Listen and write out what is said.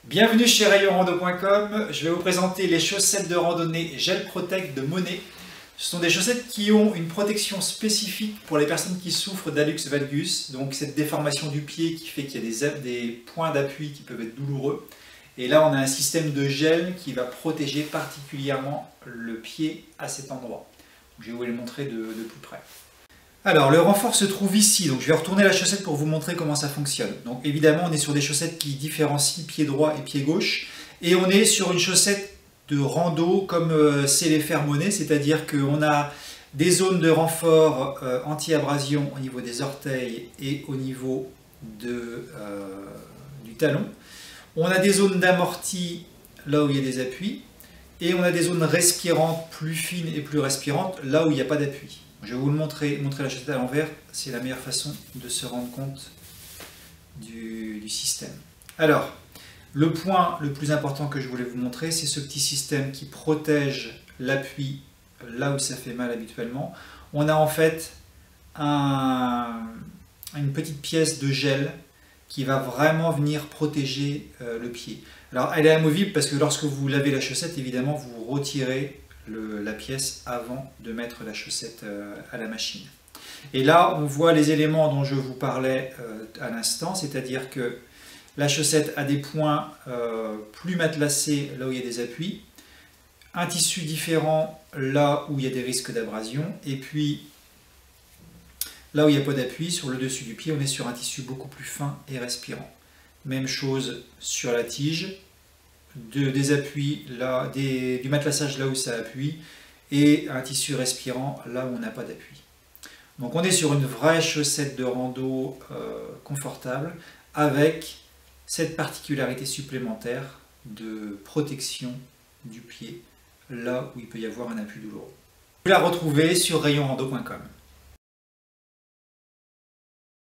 Bienvenue chez rayonrando.com. Je vais vous présenter les chaussettes de randonnée Gel Protect de Monet. Ce sont des chaussettes qui ont une protection spécifique pour les personnes qui souffrent d'hallux valgus, donc cette déformation du pied qui fait qu'il y a des points d'appui qui peuvent être douloureux. Et là, on a un système de gel qui va protéger particulièrement le pied à cet endroit. Je vais vous les montrer de plus près. Alors, le renfort se trouve ici, donc je vais retourner la chaussette pour vous montrer comment ça fonctionne. Donc évidemment, on est sur des chaussettes qui différencient pied droit et pied gauche, et on est sur une chaussette de rando comme c'est les fers Monet, c'est-à-dire qu'on a des zones de renfort anti-abrasion au niveau des orteils et au niveau du talon. On a des zones d'amorti là où il y a des appuis, et on a des zones respirantes plus fines et plus respirantes là où il n'y a pas d'appui. Je vais vous le montrer la chaussette à l'envers, c'est la meilleure façon de se rendre compte du système. Alors, le point le plus important que je voulais vous montrer, c'est ce petit système qui protège l'appui là où ça fait mal habituellement. On a en fait une petite pièce de gel qui va vraiment venir protéger le pied. Alors, elle est amovible parce que lorsque vous lavez la chaussette, évidemment, vous retirez la pièce avant de mettre la chaussette à la machine. Et là, on voit les éléments dont je vous parlais à l'instant, c'est-à-dire que la chaussette a des points plus matelassés là où il y a des appuis, un tissu différent là où il y a des risques d'abrasion, et puis là où il n'y a pas d'appui, sur le dessus du pied, on est sur un tissu beaucoup plus fin et respirant. Même chose sur la tige, des appuis, là, du matelassage là où ça appuie, et un tissu respirant là où on n'a pas d'appui. Donc on est sur une vraie chaussette de rando confortable, avec cette particularité supplémentaire de protection du pied, là où il peut y avoir un appui douloureux. Vous la retrouvez sur rayonrando.com.